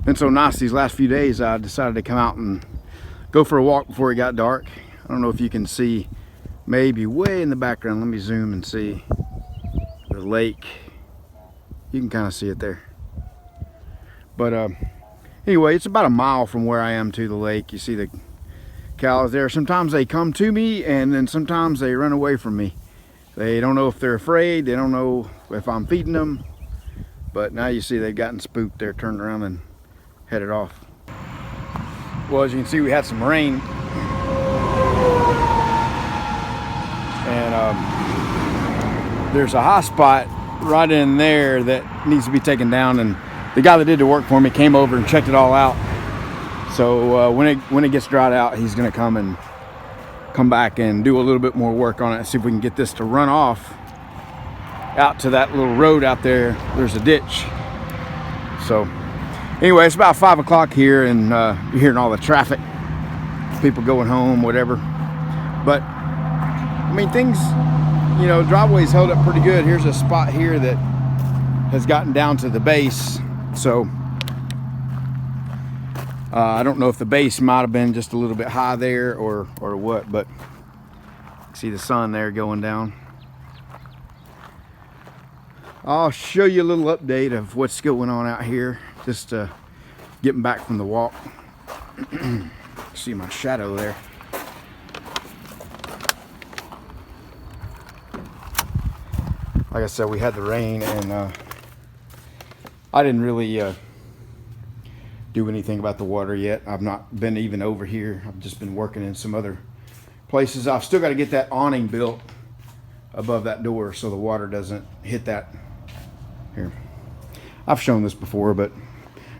been so nice these last few days, I decided to come out and go for a walk before it got dark. I don't know if you can see, maybe way in the background. Let me zoom and see the lake. You can kind of see it there. But anyway, it's about a mile from where I am to the lake. You see the cows there. Sometimes they come to me, and then sometimes they run away from me. They don't know if they're afraid. They don't know if I'm feeding them. But now you see they've gotten spooked. They're turned around and headed off. Well, as you can see, we had some rain. And there's a high spot right in there that needs to be taken down. And the guy that did the work for me came over and checked it all out. So when it gets dried out, he's going to come back and do a little bit more work on it and see if we can get this to run off out to that little road out there. There's a ditch. So anyway, it's about 5 o'clock here, and you're hearing all the traffic, people going home, whatever. But I mean, things, you know, driveway's held up pretty good. Here's a spot here that has gotten down to the base. So I don't know if the base might have been just a little bit high there or what, but see the sun there going down. I'll show you a little update of what's going on out here. Just getting back from the walk. See my shadow there. Like I said, we had the rain, and I didn't really do anything about the water yet. I've not been even over here. I've just been working in some other places. I've still got to get that awning built above that door so the water doesn't hit that. Here, I've shown this before, but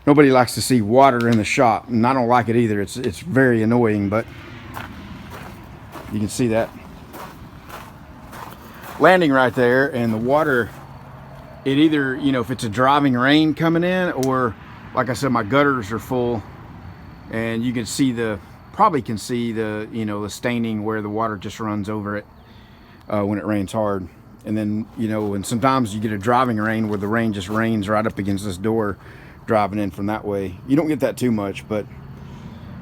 nobody likes to see water in the shop, and I don't like it either. It's very annoying, but you can see that landing right there, and the water, it either, you know, if it's a driving rain coming in, or like I said, my gutters are full, and you can see probably can see the, you know, the staining where the water just runs over it when it rains hard. And then, you know, and sometimes you get a driving rain where the rain just rains right up against this door driving in from that way. You don't get that too much, but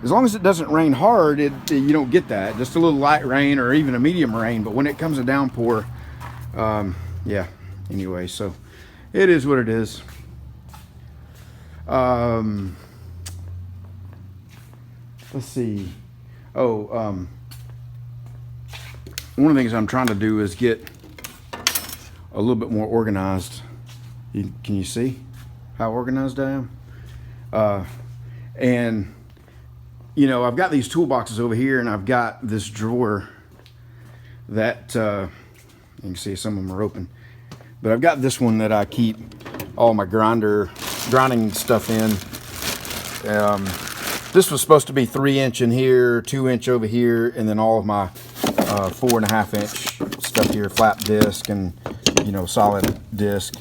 as long as it doesn't rain hard, you don't get that. Just a little light rain or even a medium rain. But when it comes a downpour, yeah, anyway, so it is what it is. Let's see. One of the things I'm trying to do is get a little bit more organized. Can you see how organized I am? And you know, I've got these toolboxes over here, and I've got this drawer that you can see some of them are open, but I've got this one that I keep all my grinding stuff in. This was supposed to be 3-inch in here, 2-inch over here, and then all of my 4.5-inch stuff here, flat disc and, you know, solid disc.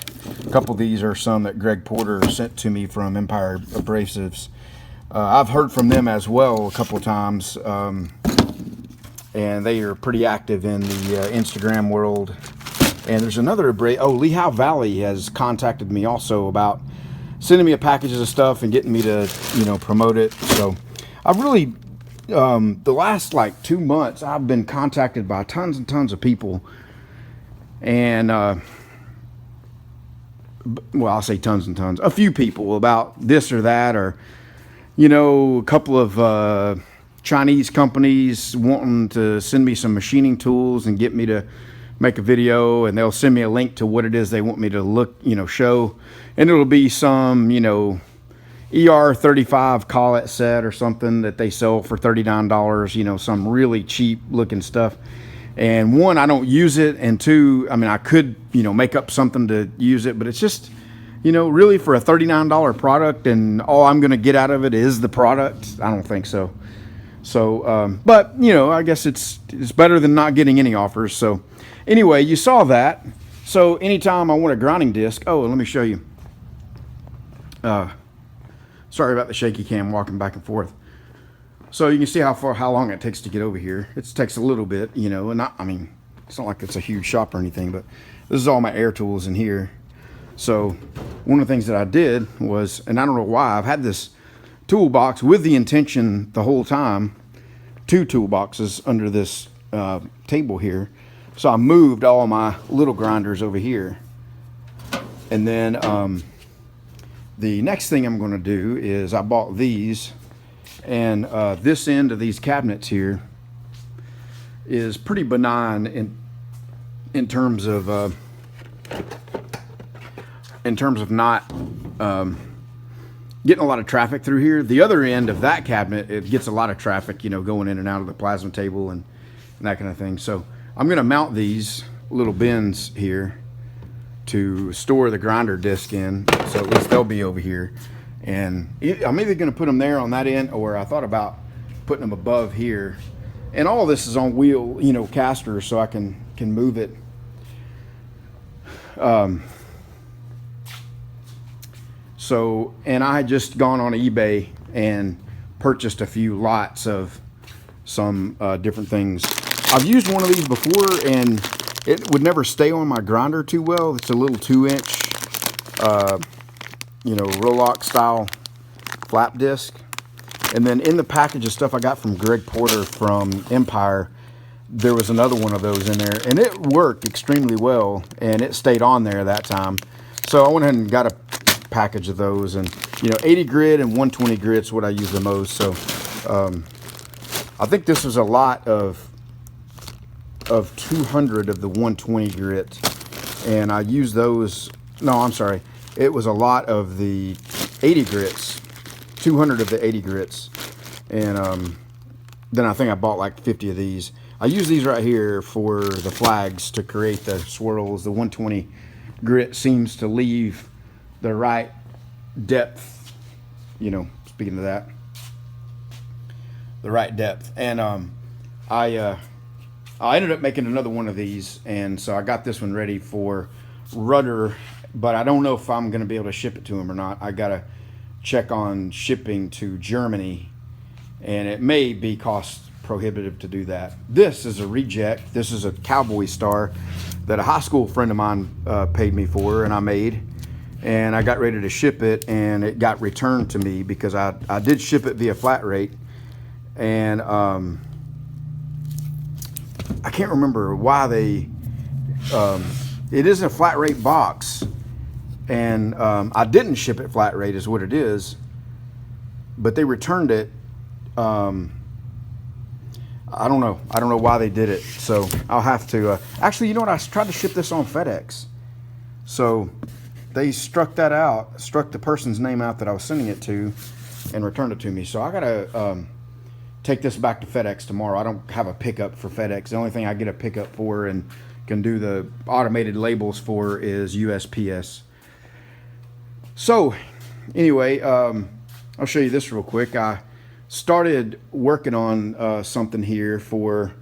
A couple of these are some that Greg Porter sent to me from Empire Abrasives. I've heard from them as well a couple of times, and they are pretty active in the Instagram world. And there's another Lehigh Valley has contacted me also about sending me a package of stuff and getting me to, you know, promote it. So I've really, the last like 2 months, I've been contacted by tons and tons of people. And, well, I'll say tons and tons, a few people about this or that, or, you know, a couple of Chinese companies wanting to send me some machining tools and get me to make a video, and they'll send me a link to what it is they want me to look, you know, show, and it'll be some, you know, ER35 collet set or something that they sell for $39, you know, some really cheap looking stuff. And one, I don't use it, and two, I mean, I could, you know, make up something to use it, but it's just, you know, really for a $39 product, and all I'm going to get out of it is the product. I don't think so. So, but, you know, I guess it's better than not getting any offers. So anyway, you saw that. So anytime I want a grinding disc, let me show you. Sorry about the shaky cam walking back and forth. So you can see how long it takes to get over here. It takes a little bit, you know, and I mean, it's not like it's a huge shop or anything, but this is all my air tools in here. So one of the things that I did was, and I don't know why, I've had this toolbox with the intention the whole time, 2 toolboxes under this table here. So I moved all my little grinders over here. And then the next thing I'm going to do is I bought these, and this end of these cabinets here is pretty benign in terms of not getting a lot of traffic through here. The other end of that cabinet, it gets a lot of traffic, you know, going in and out of the plasma table and that kind of thing. So I'm going to mount these little bins here to store the grinder disc in, so at least they'll be over here. And I'm either going to put them there on that end, or I thought about putting them above here. And all this is on wheel, you know, casters, so I can move it. So, and I had just gone on eBay and purchased a few lots of some different things. I've used one of these before, and it would never stay on my grinder too well. It's a little 2-inch, you know, Rolock style flap disc. And then in the package of stuff I got from Greg Porter from Empire, there was another one of those in there, and it worked extremely well, and it stayed on there that time. So I went ahead and got a package of those, and you know, 80 grit and 120 grit is what I use the most. So I think this was a lot of 200 of the 120 grit, and I used those. No, I'm sorry, it was a lot of the 80 grits, 200 of the 80 grits, and then I think I bought like 50 of these. I use these right here for the flags to create the swirls. The 120 grit seems to leave the right depth, you know, speaking of that, the right depth. And I ended up making another one of these, and so I got this one ready for Rudder, but I don't know if I'm going to be able to ship it to him or not. I got to check on shipping to Germany, and it may be cost prohibitive to do that. This is a reject. This is a cowboy star that a high school friend of mine paid me for, and I made, and I got ready to ship it, and it got returned to me because I did ship it via flat rate, and I can't remember why they it isn't a flat rate box, and I didn't ship it flat rate is what it is, but they returned it. I don't know why they did it, so I'll have to actually, you know what, I tried to ship this on FedEx, so they struck the person's name out that I was sending it to and returned it to me. So I gotta take this back to FedEx tomorrow. I don't have a pickup for FedEx. The only thing I get a pickup for and can do the automated labels for is USPS. So anyway, I'll show you this real quick. I started working on something here for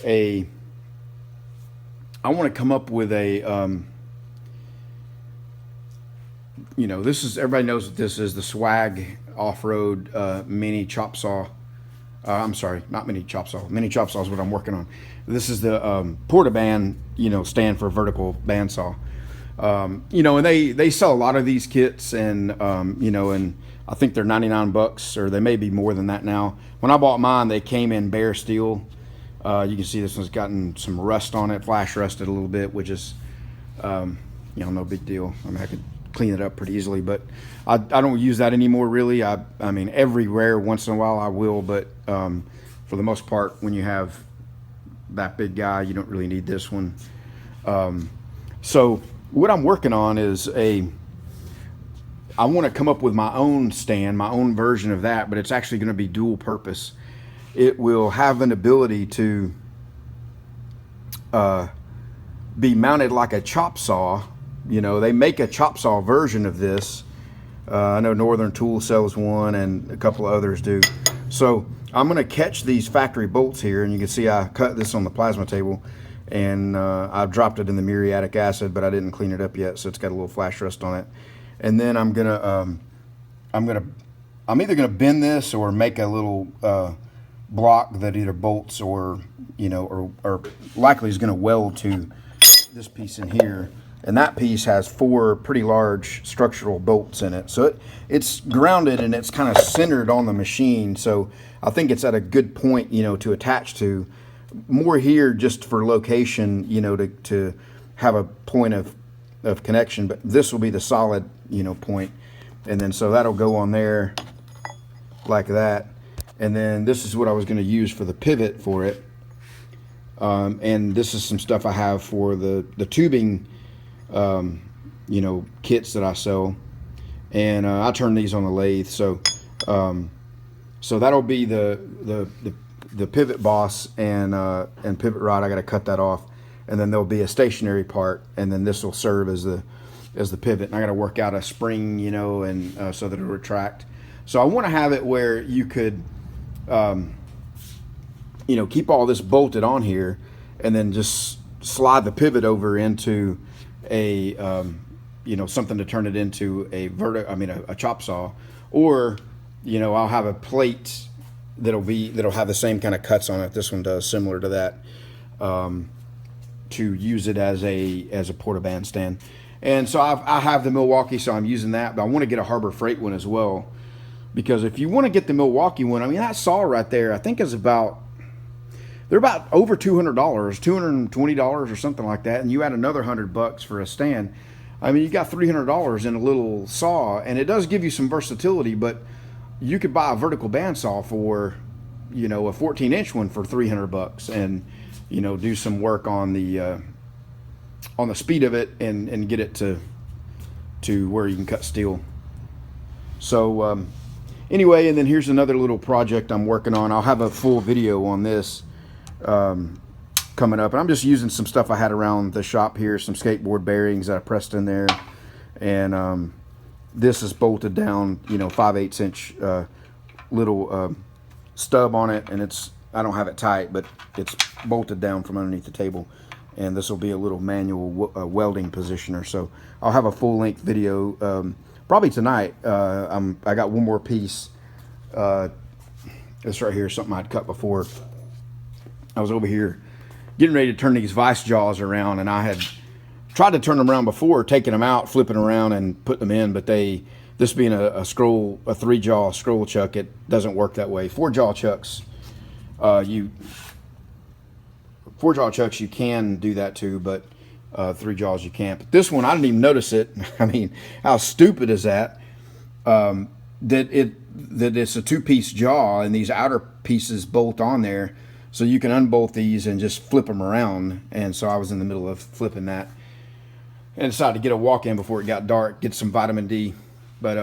I want to come up with a you know, this is, everybody knows what this is, the Swag off-road mini chop saw. I'm sorry, not mini chop saw. Mini chop saw is what I'm working on. This is the Portaband, you know, stand for vertical bandsaw. You know, and they sell a lot of these kits, and you know, and I think they're 99 bucks, or they may be more than that now. When I bought mine, they came in bare steel. You can see this one's gotten some rust on it, flash rusted a little bit, which is, you know, no big deal. I mean, I could clean it up pretty easily, but I don't use that anymore, really. I mean, every rare once in a while I will, but for the most part, when you have that big guy, you don't really need this one. So what I'm working on is I want to come up with my own stand, my own version of that, but it's actually going to be dual purpose. It will have an ability to be mounted like a chop saw. You know, they make a chop saw version of this. I know Northern Tool sells one, and a couple of others do. So I'm going to catch these factory bolts here, and you can see I cut this on the plasma table, and I've dropped it in the muriatic acid, but I didn't clean it up yet, so it's got a little flash rust on it. And then I'm either gonna bend this or make a little block that either bolts or, you know, or likely is gonna weld to this piece in here. and that piece has 4 pretty large structural bolts in it. So it's grounded and it's kind of centered on the machine. So I think it's at a good point, you know, to attach to. More here just for location, you know, to have a point of connection. But this will be the solid, you know, point. And then so that'll go on there like that. And then this is what I was going to use for the pivot for it. And this is some stuff I have for the tubing, you know, kits that I sell. And I turn these on the lathe. So so that'll be the pivot boss and pivot rod. I got to cut that off, and then there'll be a stationary part, and then this will serve as the pivot. And I got to work out a spring, you know, and so that it'll retract. So I want to have it where you could, you know, keep all this bolted on here, and then just slide the pivot over into a, you know, something to turn it into a chop saw, or, you know, I'll have a plate that'll have the same kind of cuts on it. This one does, similar to that, to use it as a porta-band stand. And so I have the Milwaukee, so I'm using that, but I want to get a Harbor Freight one as well, because if you want to get the Milwaukee one, I mean, that saw right there, I think is they're about over $200, $220 or something like that, and you add another $100 for a stand. I mean, you got $300 in a little saw, and it does give you some versatility, but you could buy a vertical bandsaw for, you know, a 14-inch one for $300, and, you know, do some work on the speed of it and get it to where you can cut steel. So anyway, and then here's another little project I'm working on. I'll have a full video on this coming up, and I'm just using some stuff I had around the shop here, some skateboard bearings that I pressed in there, and this is bolted down, you know, 5/8 inch little stub on it, and I don't have it tight, but it's bolted down from underneath the table. And this will be a little manual welding positioner. So I'll have a full length video probably tonight. I got one more piece. This right here is something I'd cut before. I was over here getting ready to turn these vice jaws around, and I had tried to turn them around before, taking them out, flipping around and putting them in, but this being a 3-jaw scroll chuck, it doesn't work that way. 4-jaw chucks, 4-jaw chucks you can do that too, but 3 jaws you can't. But this one, I didn't even notice it. I mean, how stupid is that? That it's a 2-piece jaw, and these outer pieces bolt on there, so you can unbolt these and just flip them around. And so I was in the middle of flipping that, and decided to get a walk in before it got dark, get some vitamin D. But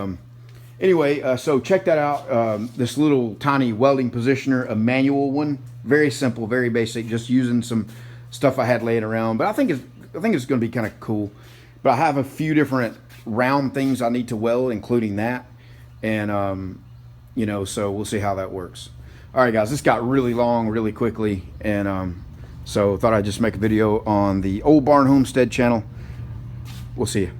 anyway, so check that out. This little tiny welding positioner, a manual one, very simple, very basic, just using some stuff I had laying around. But I think it's going to be kind of cool. But I have a few different round things I need to weld, including that, and you know, so we'll see how that works. All right, guys, this got really long really quickly, and so thought I'd just make a video on the Oldbarn Homestead channel. We'll see you.